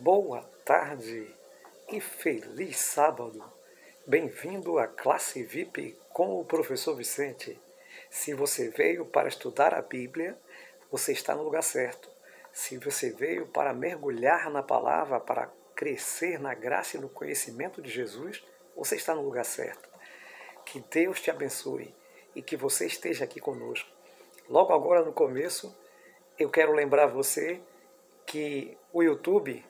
Boa tarde e feliz sábado. Bem-vindo à classe VIP com o professor Vicente. Se você veio para estudar a Bíblia, você está no lugar certo. Se você veio para mergulhar na palavra, para crescer na graça e no conhecimento de Jesus, você está no lugar certo. Que Deus te abençoe e que você esteja aqui conosco. Logo agora no começo, eu quero lembrar você que o YouTube,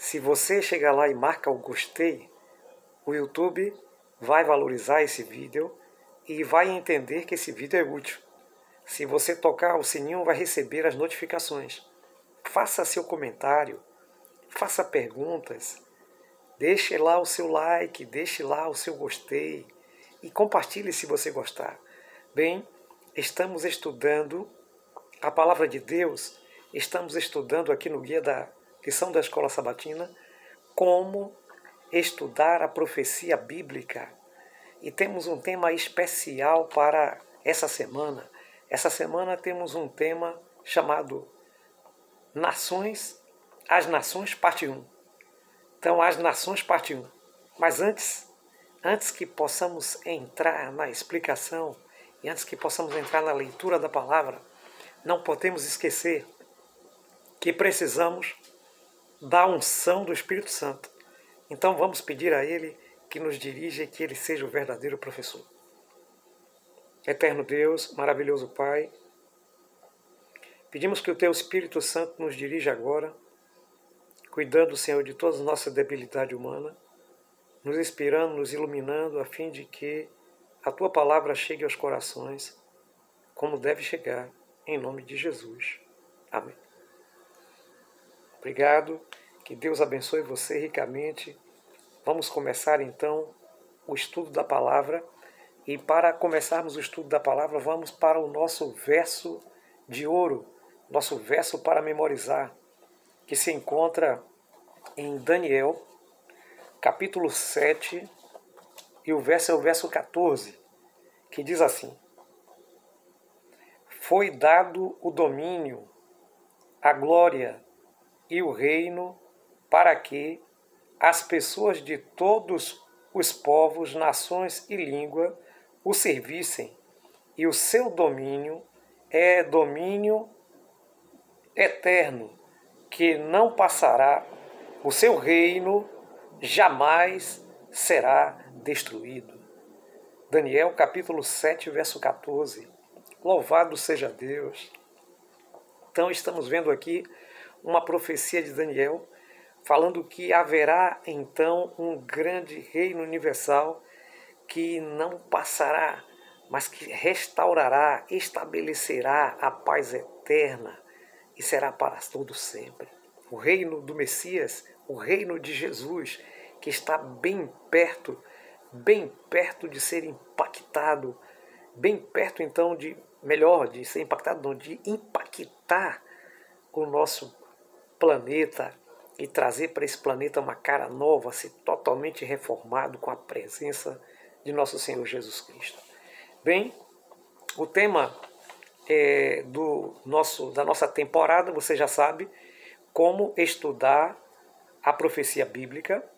se você chegar lá e marca o gostei, o YouTube vai valorizar esse vídeo e vai entender que esse vídeo é útil. Se você tocar o sininho, vai receber as notificações. Faça seu comentário, faça perguntas, deixe lá o seu like, deixe lá o seu gostei e compartilhe se você gostar. Bem, estamos estudando a Palavra de Deus, estamos estudando aqui no guia da lição da Escola Sabatina como estudar a profecia bíblica. E temos um tema especial para essa semana. Essa semana temos um tema chamado As Nações, parte 1. Então, As Nações, parte 1. Mas antes que possamos entrar na explicação e antes que possamos entrar na leitura da palavra, não podemos esquecer que precisamos da unção do Espírito Santo. Então vamos pedir a Ele que nos dirija e que Ele seja o verdadeiro professor. Eterno Deus, maravilhoso Pai, pedimos que o Teu Espírito Santo nos dirija agora, cuidando, Senhor, de toda a nossa debilidade humana, nos inspirando, nos iluminando, a fim de que a Tua palavra chegue aos corações como deve chegar, em nome de Jesus. Amém. Obrigado, que Deus abençoe você ricamente. Vamos começar então o estudo da palavra. E para começarmos o estudo da palavra, vamos para o nosso verso de ouro, nosso verso para memorizar, que se encontra em Daniel, capítulo 7, e o verso é o verso 14, que diz assim: Foi dado o domínio, a glória e o reino para que as pessoas de todos os povos, nações e língua o servissem, e o seu domínio é domínio eterno, que não passará, o seu reino jamais será destruído. Daniel capítulo 7, verso 14. Louvado seja Deus! Então estamos vendo aqui uma profecia de Daniel, falando que haverá então um grande reino universal que não passará, mas que restaurará, estabelecerá a paz eterna e será para todo sempre. O reino do Messias, o reino de Jesus, que está bem perto de ser impactado, bem perto então de ser impactado, não, de impactar o nosso planeta e trazer para esse planeta uma cara nova, ser totalmente reformado com a presença de nosso Senhor Jesus Cristo. Bem, o tema da nossa temporada, você já sabe, como estudar a profecia bíblica,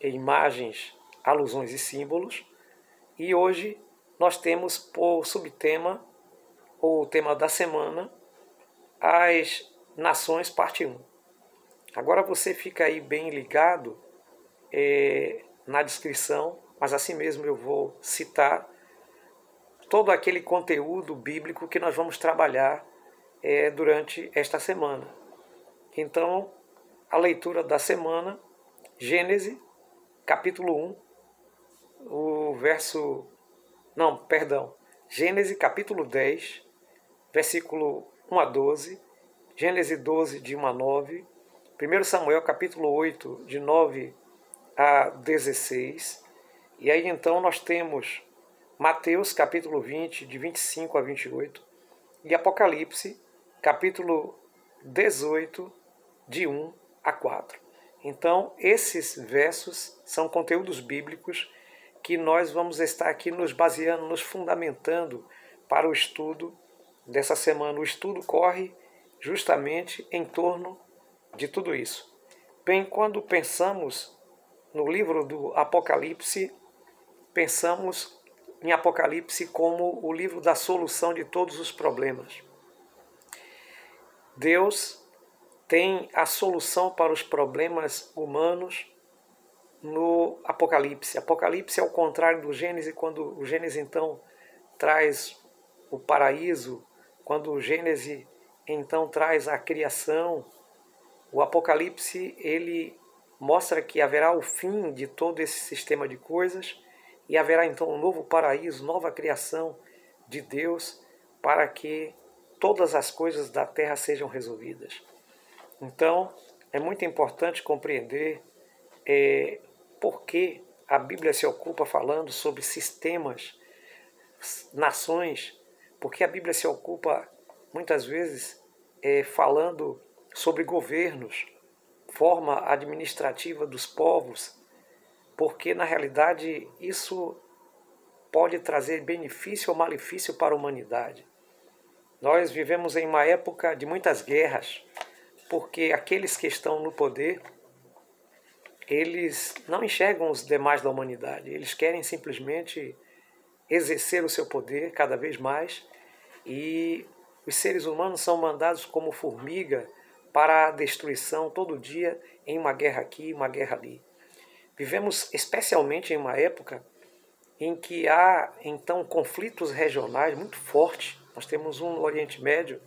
imagens, alusões e símbolos. E hoje nós temos por subtema, ou tema da semana, As Nações, parte 1. Agora você fica aí bem ligado na descrição, mas assim mesmo eu vou citar todo aquele conteúdo bíblico que nós vamos trabalhar durante esta semana. Então, a leitura da semana, Gênesis, capítulo 1, Gênesis, capítulo 10, versículo 1 a 12, Gênesis 12, de 1 a 9, 1 Samuel, capítulo 8, de 9 a 16, e aí então nós temos Mateus, capítulo 20, de 25 a 28, e Apocalipse, capítulo 18, de 1 a 4. Então, esses versos são conteúdos bíblicos que nós vamos estar aqui nos baseando, nos fundamentando para o estudo dessa semana. O estudo corre justamente em torno de tudo isso. Bem, quando pensamos no livro do Apocalipse, pensamos em Apocalipse como o livro da solução de todos os problemas. Deus tem a solução para os problemas humanos no Apocalipse. Apocalipse é o contrário do Gênesis, quando o Gênesis então traz o paraíso, quando o Gênesis então traz a criação. O Apocalipse ele mostra que haverá o fim de todo esse sistema de coisas e haverá então um novo paraíso, nova criação de Deus para que todas as coisas da terra sejam resolvidas. Então, é muito importante compreender por que a Bíblia se ocupa falando sobre sistemas, nações, porque a Bíblia se ocupa muitas vezes falando sobre governos, forma administrativa dos povos, porque na realidade isso pode trazer benefício ou malefício para a humanidade. Nós vivemos em uma época de muitas guerras, porque aqueles que estão no poder, eles não enxergam os demais da humanidade, eles querem simplesmente exercer o seu poder cada vez mais e os seres humanos são mandados como formiga para a destruição todo dia em uma guerra aqui, uma guerra ali. Vivemos especialmente em uma época em que há então conflitos regionais muito fortes. Nós temos um no Oriente Médio,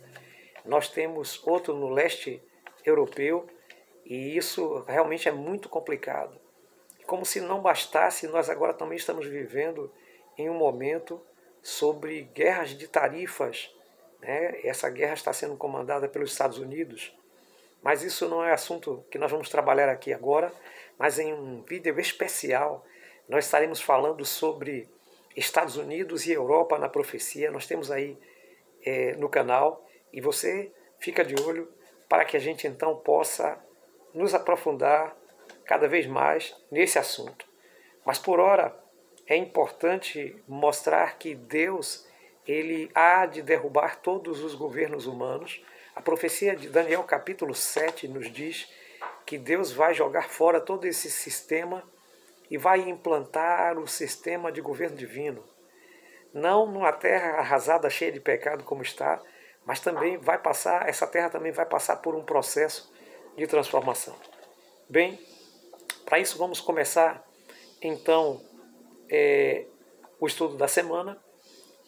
nós temos outro no leste europeu e isso realmente é muito complicado. Como se não bastasse, nós agora também estamos vivendo em um momento sobre guerras de tarifas. Essa guerra está sendo comandada pelos Estados Unidos. Mas isso não é assunto que nós vamos trabalhar aqui agora, mas em um vídeo especial nós estaremos falando sobre Estados Unidos e Europa na profecia. Nós temos aí no canal e você fica de olho para que a gente então possa nos aprofundar cada vez mais nesse assunto. Mas por ora é importante mostrar que Deus ele há de derrubar todos os governos humanos. A profecia de Daniel capítulo 7 nos diz que Deus vai jogar fora todo esse sistema e vai implantar o sistema de governo divino. Não numa terra arrasada, cheia de pecado como está, mas também essa terra também vai passar por um processo de transformação. Bem, para isso vamos começar então o estudo da semana.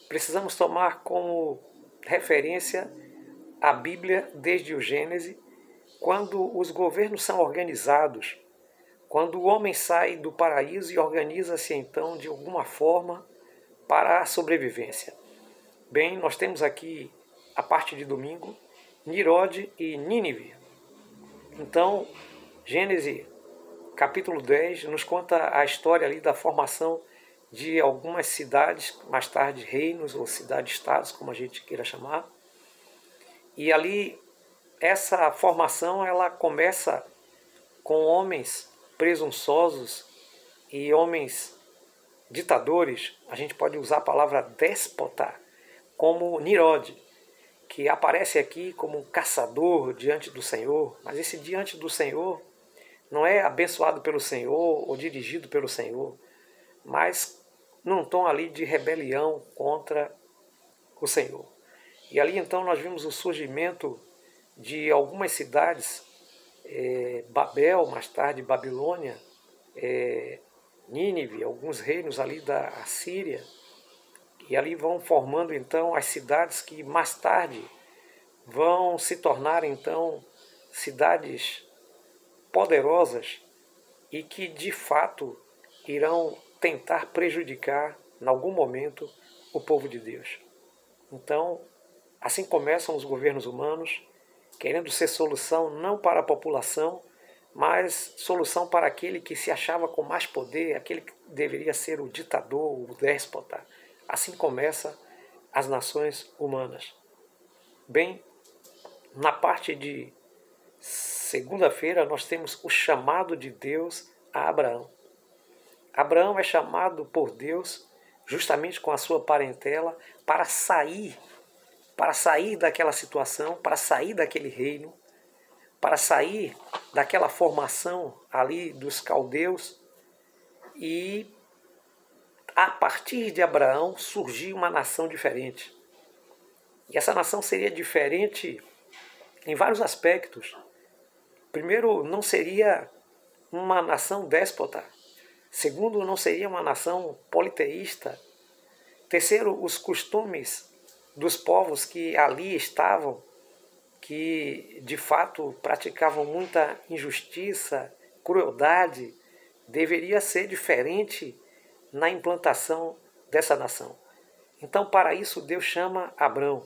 Precisamos tomar como referência a Bíblia desde o Gênesis, quando os governos são organizados, quando o homem sai do paraíso e organiza-se então de alguma forma para a sobrevivência. Bem, nós temos aqui a parte de domingo, Nirode e Nínive. Então, Gênesis capítulo 10 nos conta a história ali da formação de algumas cidades, mais tarde reinos ou cidades-estados, como a gente queira chamar. E ali, essa formação ela começa com homens presunçosos e homens ditadores. A gente pode usar a palavra déspota, como Nirode, que aparece aqui como um caçador diante do Senhor. Mas esse diante do Senhor não é abençoado pelo Senhor ou dirigido pelo Senhor, mas num tom ali de rebelião contra o Senhor. E ali então nós vimos o surgimento de algumas cidades, Babel, mais tarde Babilônia, Nínive, alguns reinos ali da Assíria, e ali vão formando então as cidades que mais tarde vão se tornar então cidades poderosas e que de fato irão tentar prejudicar em algum momento o povo de Deus. Então, assim começam os governos humanos, querendo ser solução não para a população, mas solução para aquele que se achava com mais poder, aquele que deveria ser o ditador, o déspota. Assim começam as nações humanas. Bem, na parte de segunda-feira nós temos o chamado de Deus a Abraão. Abraão é chamado por Deus, justamente com a sua parentela, para sair daquela situação, para sair daquele reino, para sair daquela formação ali dos caldeus, e a partir de Abraão surgiu uma nação diferente. E essa nação seria diferente em vários aspectos. Primeiro, não seria uma nação déspota. Segundo, não seria uma nação politeísta. Terceiro, os costumes dos povos que ali estavam, que de fato praticavam muita injustiça, crueldade, deveria ser diferente na implantação dessa nação. Então, para isso, Deus chama Abrão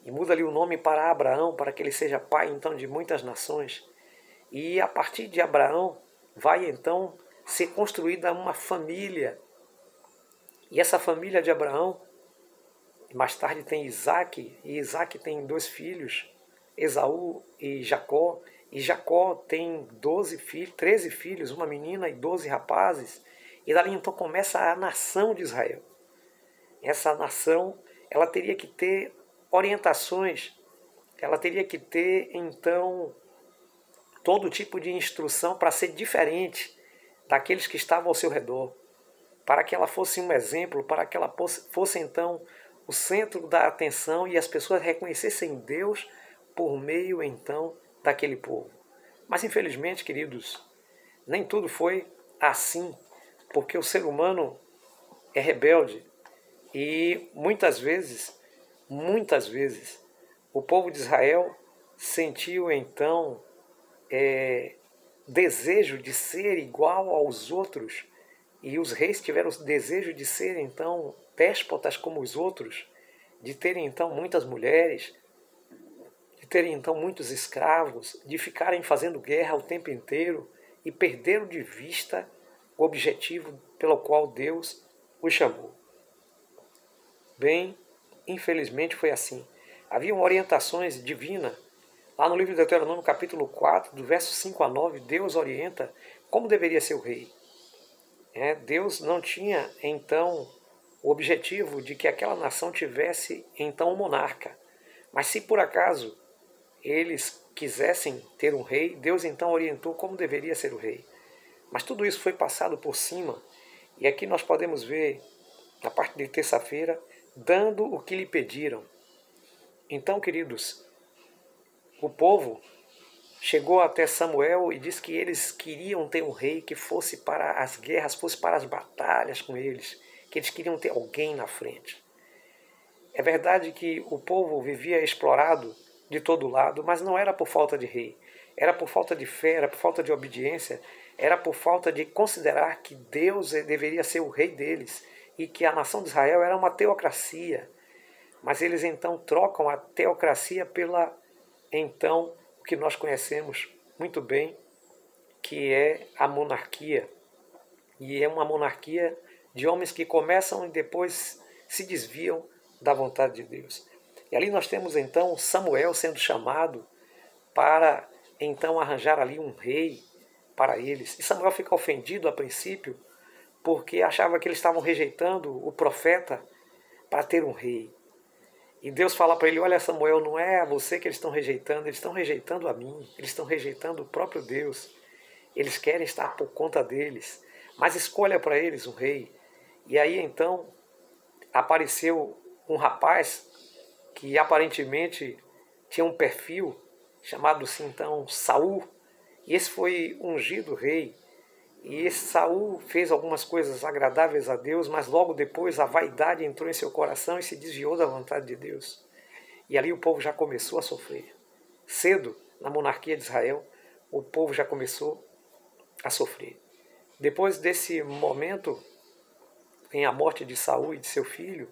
e muda ali o nome para Abraão, para que ele seja pai então de muitas nações. E a partir de Abraão vai então ser construída uma família. E essa família de Abraão, mais tarde tem Isaac, e Isaac tem 2 filhos, Esaú e Jacó. E Jacó tem 13 filhos, uma menina e 12 rapazes. E dali então começa a nação de Israel. Essa nação, ela teria que ter orientações, ela teria que ter então todo tipo de instrução para ser diferente daqueles que estavam ao seu redor, para que ela fosse um exemplo, para que ela fosse então o centro da atenção e as pessoas reconhecessem Deus por meio então daquele povo. Mas infelizmente, queridos, nem tudo foi assim, porque o ser humano é rebelde e muitas vezes, o povo de Israel sentiu então desejo de ser igual aos outros, e os reis tiveram o desejo de ser então déspotas como os outros, de terem então muitas mulheres, de terem então muitos escravos, de ficarem fazendo guerra o tempo inteiro e perderam de vista o objetivo pelo qual Deus os chamou. Bem, infelizmente foi assim. Haviam orientações divinas. Lá no livro de Deuteronômio, capítulo 4, do verso 5 a 9, Deus orienta como deveria ser o rei. Deus não tinha, então, o objetivo de que aquela nação tivesse, então, um monarca. Mas se por acaso eles quisessem ter um rei, Deus então orientou como deveria ser o rei. Mas tudo isso foi passado por cima, e aqui nós podemos ver, na parte de terça-feira, dando o que lhe pediram. Então, queridos, o povo chegou até Samuel e disse que eles queriam ter um rei que fosse para as guerras, fosse para as batalhas com eles, que eles queriam ter alguém na frente. É verdade que o povo vivia explorado de todo lado, mas não era por falta de rei. Era por falta de fé, era por falta de obediência, era por falta de considerar que Deus deveria ser o rei deles e que a nação de Israel era uma teocracia. Mas eles então trocam a teocracia pela, então, o que nós conhecemos muito bem, que é a monarquia. E é uma monarquia de homens que começam e depois se desviam da vontade de Deus. E ali nós temos então Samuel sendo chamado para então arranjar ali um rei para eles. E Samuel fica ofendido a princípio, porque achava que eles estavam rejeitando o profeta para ter um rei. E Deus fala para ele: olha, Samuel, não é a você que eles estão rejeitando a mim, eles estão rejeitando o próprio Deus. Eles querem estar por conta deles, mas escolha para eles um rei. E aí então apareceu um rapaz que aparentemente tinha um perfil, chamado-se então Saul, e esse foi ungido rei. E esse Saul fez algumas coisas agradáveis a Deus, mas logo depois a vaidade entrou em seu coração e se desviou da vontade de Deus. E ali o povo já começou a sofrer. Cedo, na monarquia de Israel, o povo já começou a sofrer. Depois desse momento, vem a morte de Saul e de seu filho,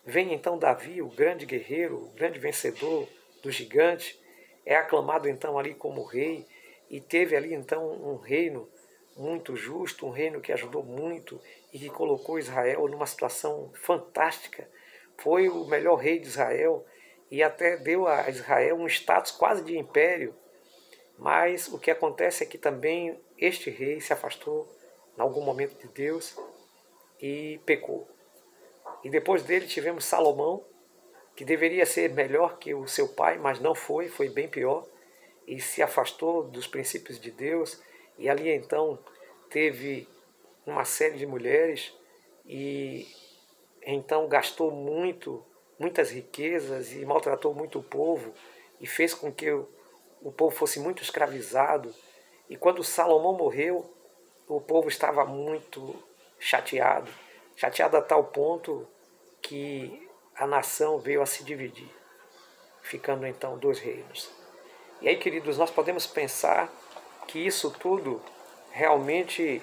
vem então Davi, o grande guerreiro, o grande vencedor do gigante, é aclamado então ali como rei, e teve ali então um reino muito justo, um reino que ajudou muito e que colocou Israel numa situação fantástica. Foi o melhor rei de Israel e até deu a Israel um status quase de império. Mas o que acontece é que também este rei se afastou em algum momento de Deus e pecou. E depois dele tivemos Salomão, que deveria ser melhor que o seu pai, mas não foi, foi bem pior. e se afastou dos princípios de Deus, e ali então teve uma série de mulheres e então gastou muitas riquezas e maltratou muito o povo e fez com que o povo fosse muito escravizado. E quando Salomão morreu, o povo estava muito chateado a tal ponto que a nação veio a se dividir, ficando então dois reinos. E aí, queridos, nós podemos pensar que isso tudo realmente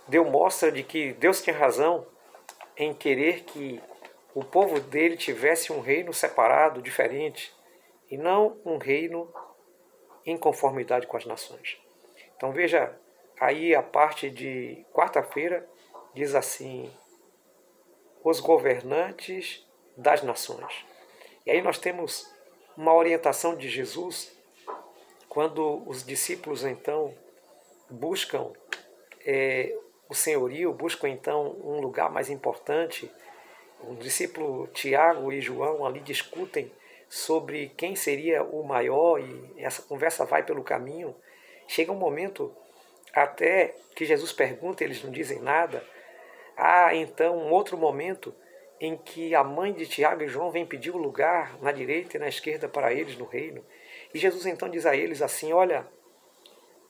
deu mostra de que Deus tinha razão em querer que o povo dele tivesse um reino separado, diferente, e não um reino em conformidade com as nações. Então veja, aí a parte de quarta-feira diz assim: os governantes das nações. E aí nós temos uma orientação de Jesus quando os discípulos então buscam o senhorio, buscam então um lugar mais importante. O discípulo Tiago e João ali discutem sobre quem seria o maior e essa conversa vai pelo caminho. Chega um momento até que Jesus pergunta, eles não dizem nada. Há então um outro momento em que a mãe de Tiago e João vem pedir o lugar na direita e na esquerda para eles no reino. E Jesus então diz a eles assim: olha,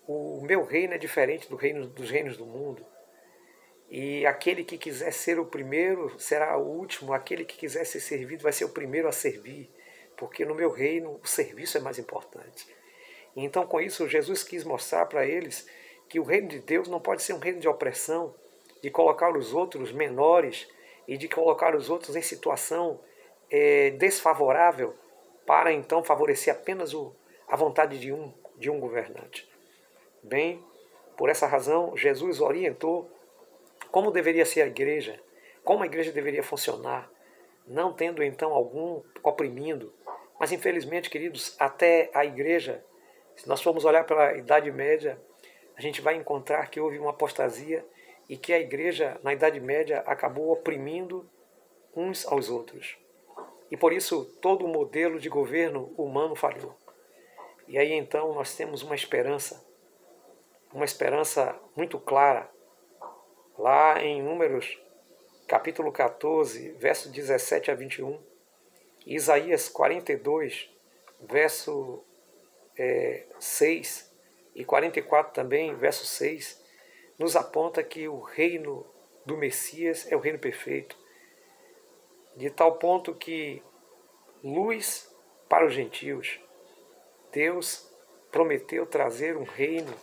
o meu reino é diferente dos reinos do mundo. E aquele que quiser ser o primeiro será o último, aquele que quiser ser servido vai ser o primeiro a servir, porque no meu reino o serviço é mais importante. E então com isso Jesus quis mostrar para eles que o reino de Deus não pode ser um reino de opressão, de colocar os outros menores e de colocar os outros em situação desfavorável para então favorecer apenas a vontade de um governante. Bem, por essa razão Jesus orientou como deveria ser a igreja, como a igreja deveria funcionar, não tendo então algum oprimindo. Mas infelizmente, queridos, até a igreja, se nós formos olhar pela Idade Média, a gente vai encontrar que houve uma apostasia e que a igreja, na Idade Média, acabou oprimindo uns aos outros. E por isso todo o modelo de governo humano falhou. E aí então nós temos uma esperança muito clara, lá em Números, capítulo 14, verso 17 a 21, Isaías 42, verso 6 e 44 também, verso 6, nos aponta que o reino do Messias é o reino perfeito, de tal ponto que luz para os gentios. Deus prometeu trazer um reino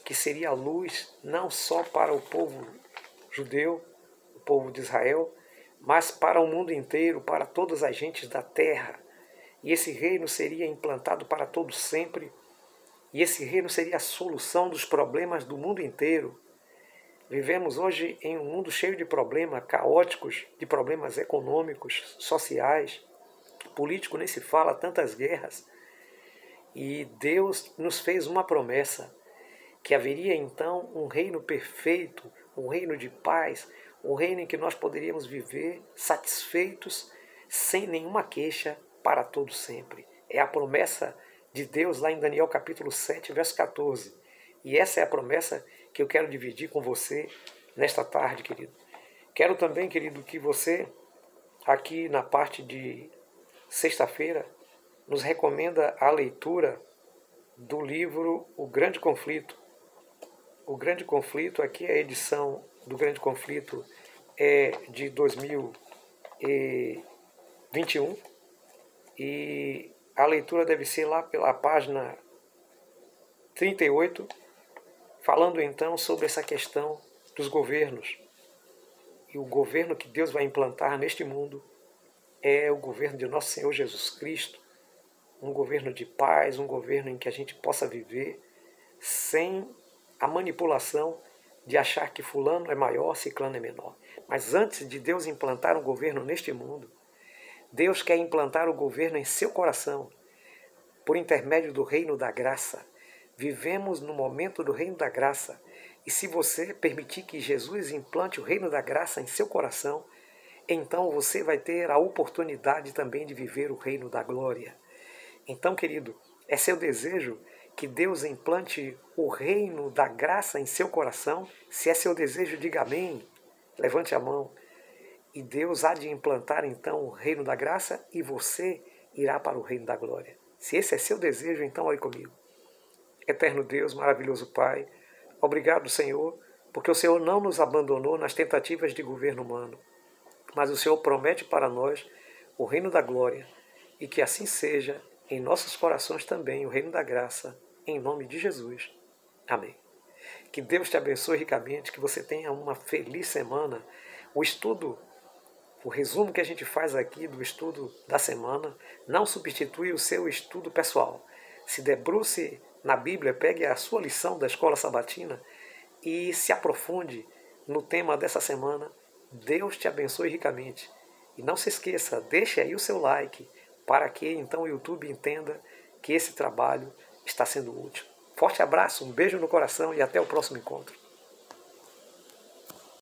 que seria luz não só para o povo judeu, o povo de Israel, mas para o mundo inteiro, para todas as gentes da terra. E esse reino seria implantado para todos sempre, e esse reino seria a solução dos problemas do mundo inteiro. Vivemos hoje em um mundo cheio de problemas caóticos, de problemas econômicos, sociais, político nem se fala, tantas guerras. E Deus nos fez uma promessa, que haveria então um reino perfeito, um reino de paz, um reino em que nós poderíamos viver satisfeitos, sem nenhuma queixa, para todo sempre. É a promessa de Deus lá em Daniel capítulo 7, verso 14. E essa é a promessa que eu quero dividir com você nesta tarde, querido. Quero também, querido, que você, aqui na parte de sexta-feira, nos recomenda a leitura do livro O Grande Conflito. O Grande Conflito, aqui a edição do Grande Conflito é de 2021 e a leitura deve ser lá pela página 38, falando então sobre essa questão dos governos. E o governo que Deus vai implantar neste mundo é o governo de nosso Senhor Jesus Cristo, um governo de paz, um governo em que a gente possa viver sem a manipulação de achar que fulano é maior, ciclano é menor. Mas antes de Deus implantar um governo neste mundo, Deus quer implantar o governo em seu coração, por intermédio do reino da graça. Vivemos no momento do reino da graça. E se você permitir que Jesus implante o reino da graça em seu coração, então você vai ter a oportunidade também de viver o reino da glória. Então, querido, é seu desejo que Deus implante o reino da graça em seu coração. Se é seu desejo, diga amém. Levante a mão. E Deus há de implantar então o reino da graça e você irá para o reino da glória. Se esse é seu desejo, então ore comigo. Eterno Deus, maravilhoso Pai, obrigado, Senhor, porque o Senhor não nos abandonou nas tentativas de governo humano, mas o Senhor promete para nós o reino da glória e que assim seja em nossos corações também o reino da graça, em nome de Jesus. Amém. Que Deus te abençoe ricamente, que você tenha uma feliz semana. O resumo que a gente faz aqui do estudo da semana não substitui o seu estudo pessoal. Se debruce na Bíblia, pegue a sua lição da escola sabatina e se aprofunde no tema dessa semana. Deus te abençoe ricamente. E não se esqueça, deixe aí o seu like para que então o YouTube entenda que esse trabalho está sendo útil. Forte abraço, um beijo no coração e até o próximo encontro.